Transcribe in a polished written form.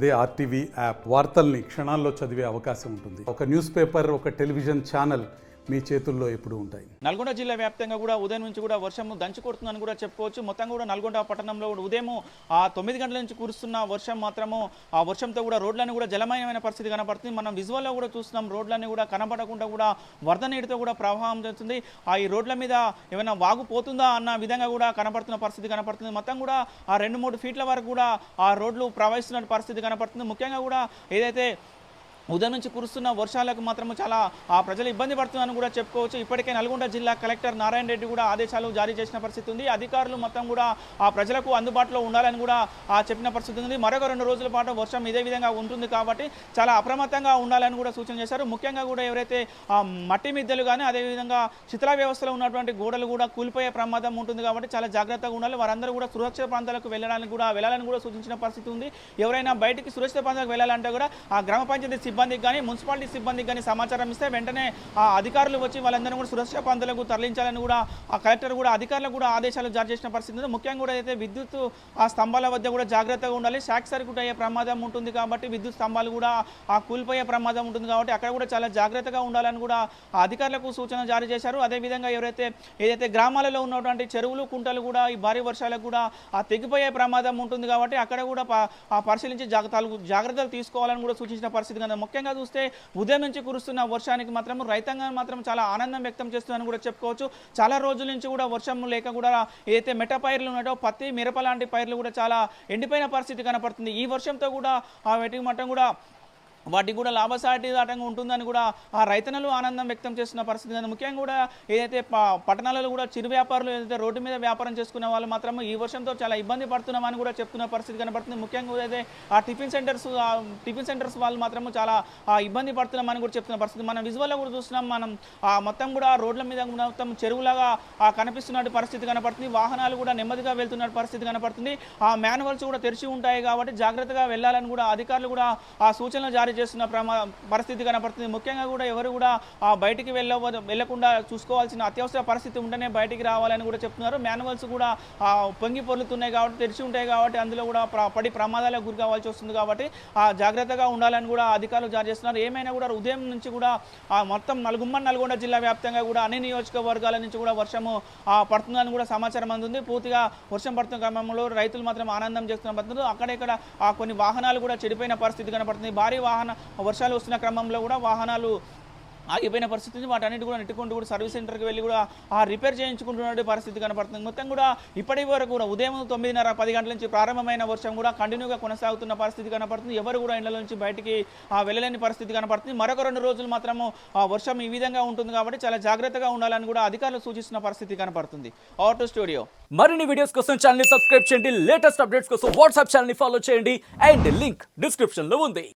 అదే RTV app వార్తల్ని క్షణాల్లో చదివే అవకాశం ఉంటుంది. ఒక న్యూస్ పేపర్, ఒక టెలివిజన్ ఛానల్ మీ చేతుల్లో ఎప్పుడు ఉంటాయి. నల్గొండ జిల్లా వ్యాప్తంగా కూడా ఉదయం నుంచి కూడా వర్షం దంచి కొడుతుందని కూడా చెప్పుకోవచ్చు. మొత్తం కూడా నల్గొండ పట్టణంలో ఉదయం 9 గంటల నుంచి కురుస్తున్న వర్షం మాత్రము ఆ వర్షంతో కూడా రోడ్లన్నీ కూడా జలమయమైన పరిస్థితి కనపడుతుంది. మనం విజువల్లో కూడా చూస్తున్నాం, రోడ్లన్నీ కూడా కనపడకుండా కూడా వరద నీటితో కూడా ప్రవాహం జరుగుతుంది. ఈ రోడ్ల మీద ఏమైనా వాగు పోతుందా అన్న విధంగా కూడా కనపడుతున్న పరిస్థితి కనపడుతుంది. మొత్తం కూడా 2-3 ఫీట్ల వరకు కూడా ఆ రోడ్లు ప్రవహిస్తున్న పరిస్థితి కనపడుతుంది. ముఖ్యంగా కూడా ఏదైతే ఉదయం నుంచి కురుస్తున్న వర్షాలకు మాత్రం చాలా ప్రజలు ఇబ్బంది పడుతున్నారని కూడా చెప్పుకోవచ్చు. ఇప్పటికే నల్గొండ జిల్లా కలెక్టర్ నారాయణ రెడ్డి కూడా ఆదేశాలు జారీ చేసిన పరిస్థితి ఉంది. అధికారులు మొత్తం కూడా ఆ ప్రజలకు అందుబాటులో ఉండాలని కూడా చెప్పిన పరిస్థితి ఉంది. మరొక 2 రోజుల పాటు వర్షం ఇదే విధంగా ఉంటుంది కాబట్టి చాలా అప్రమత్తంగా ఉండాలని కూడా సూచన చేశారు. ముఖ్యంగా కూడా ఎవరైతే మట్టి మిద్దెలు కానీ అదేవిధంగా శిథిల వ్యవస్థలో ఉన్నటువంటి గోడలు కూడా కూలిపోయే ప్రమాదం ఉంటుంది కాబట్టి చాలా జాగ్రత్తగా ఉండాలి. వారందరూ కూడా సురక్షిత ప్రాంతాలకు వెళ్ళాలని కూడా సూచించిన పరిస్థితి ఉంది. ఎవరైనా బయటికి సురక్షిత ప్రాంతాలకు వెళ్ళాలంటే కూడా ఆ గ్రామ పంచాయతీ సిబ్బందికి కానీ మున్సిపాలిటీ సిబ్బందికి కానీ సమాచారం ఇస్తే వెంటనే ఆ అధికారులు వచ్చి వాళ్ళందరూ కూడా సురక్షిత ప్రాంతాలకు తరలించాలని కూడా ఆ కలెక్టర్ కూడా అధికారులకు కూడా ఆదేశాలు జారీ చేసిన పరిస్థితి ఉంది. ముఖ్యంగా కూడా అయితే విద్యుత్ ఆ స్తంభాల వద్ద కూడా జాగ్రత్తగా ఉండాలి. షార్ట్ సర్క్యూట్ అయ్యే ప్రమాదం ఉంటుంది కాబట్టి విద్యుత్ స్తంభాలు కూడా ఆ కూలిపోయే ప్రమాదం ఉంటుంది కాబట్టి అక్కడ కూడా చాలా జాగ్రత్తగా ఉండాలని కూడా ఆ అధికారులకు సూచన జారీ చేశారు. అదేవిధంగా ఏదైతే గ్రామాలలో ఉన్నటువంటి చెరువులు కుంటలు కూడా ఈ భారీ వర్షాలకు కూడా తెగిపోయే ప్రమాదం ఉంటుంది కాబట్టి అక్కడ కూడా పరిశీలించి జాగ్రత్తలు తీసుకోవాలని కూడా సూచించిన పరిస్థితి కనుక ముఖ్యంగా చూస్తే ఉదయం నుంచి కురుస్తున్న వర్షానికి మాత్రం రైతాంగం మాత్రం చాలా ఆనందం వ్యక్తం చేస్తుందని కూడా చెప్పుకోవచ్చు. చాలా రోజుల నుంచి కూడా వర్షం లేక కూడా ఏదైతే మెట్ట పైర్లు ఉన్నాయో పత్తి మిరప లాంటి పైర్లు కూడా చాలా ఎండిపోయిన పరిస్థితి కనపడుతుంది. ఈ వర్షంతో కూడా వెటికి మట్టం కూడా వాటికి కూడా లాభసాటిదాటంగా ఉంటుందని కూడా ఆ రైతన్నలు ఆనందం వ్యక్తం చేస్తున్న పరిస్థితి కానీ ముఖ్యంగా కూడా ఏదైతే పట్టణాలలో కూడా చిరు వ్యాపారులు ఏదైతే రోడ్డు మీద వ్యాపారం చేసుకునే వాళ్ళు మాత్రం ఈ వర్షంతో చాలా ఇబ్బంది పడుతున్నామని కూడా చెప్తున్న పరిస్థితి కనపడుతుంది. ముఖ్యంగా ఏదైతే ఆ టిఫిన్ సెంటర్స్ వాళ్ళు మాత్రం చాలా ఇబ్బంది పడుతున్నామని కూడా చెప్తున్న పరిస్థితి. మనం విజువల్లో కూడా చూస్తున్నాం. మనం మొత్తం కూడా రోడ్ల మీద మొత్తం చెరువులాగా కనిపిస్తున్న పరిస్థితి కనపడుతుంది. వాహనాలు కూడా నెమ్మదిగా వెళ్తున్న పరిస్థితి కనపడుతుంది. ఆ మాన్యువల్స్ కూడా తెరిచి ఉంటాయి కాబట్టి జాగ్రత్తగా వెళ్ళాలని కూడా అధికారులు కూడా ఆ సూచనలు జారీ చేస్తున్న పరిస్థితి కనపడుతుంది. ముఖ్యంగా కూడా ఎవరు కూడా బయటికి వెళ్లకుండా చూసుకోవాల్సిన అత్యవసర పరిస్థితి ఉంటేనే బయటికి రావాలని కూడా చెప్తున్నారు. మాన్యువల్స్ కూడా పొంగి పొర్లుతున్నాయి కాబట్టి తెరిచి ఉంటాయి కాబట్టి అందులో కూడా పడి ప్రమాదాలకు గురి కావాల్సి వస్తుంది కాబట్టి జాగ్రత్తగా ఉండాలని కూడా అధికారులు జారీ చేస్తున్నారు. ఏమైనా కూడా ఉదయం నుంచి కూడా మొత్తం నల్గొండ జిల్లా వ్యాప్తంగా కూడా అన్ని నియోజకవర్గాల నుంచి కూడా వర్షము పడుతుందని కూడా సమాచారం అందుతుంది. పూర్తిగా వర్షం పడుతున్న క్రమంలో రైతులు మాత్రం ఆనందం చేస్తున్న పరిస్థితులు అక్కడెక్కడ కొన్ని వాహనాలు కూడా చెడిపోయిన పరిస్థితి కనపడుతుంది. భారీ వర్షాలు వస్తున్న క్రమంలో కూడా వాహనాలు ఆగిపోయిన పరిస్థితి వాటన్నిటి కూడా నెట్టుకుంటూ కూడా సర్వీస్ సెంటర్కి వెళ్ళి కూడా రిపేర్ చేయించుకుంటున్న పరిస్థితి కనపడుతుంది. మొత్తం కూడా ఇప్పటి వరకు కూడా ఉదయం 9:30-10 గంటల నుంచి ప్రారంభమైన వర్షం కూడా కంటిన్యూగా కొనసాగుతున్న పరిస్థితి కనపడుతుంది. ఎవరు కూడా ఇళ్ల నుంచి బయటికి వెళ్ళలేని పరిస్థితి కనపడుతుంది. మరొక 2 రోజులు మాత్రము వర్షం ఈ విధంగా ఉంటుంది కాబట్టి చాలా జాగ్రత్తగా ఉండాలని కూడా అధికారులు సూచిస్తున్న పరిస్థితి కనపడుతుంది. Over to studio. మరిన్ని వీడియోస్ కోసం ఛానల్ ని సబ్స్క్రైబ్ చేయండి. లేటెస్ట్ అప్డేట్స్ కోసం వాట్సాప్ ఛానల్ ని ఫాలో చేయండి. అండ్ లింక్ డిస్క్రిప్షన్ లో ఉంది.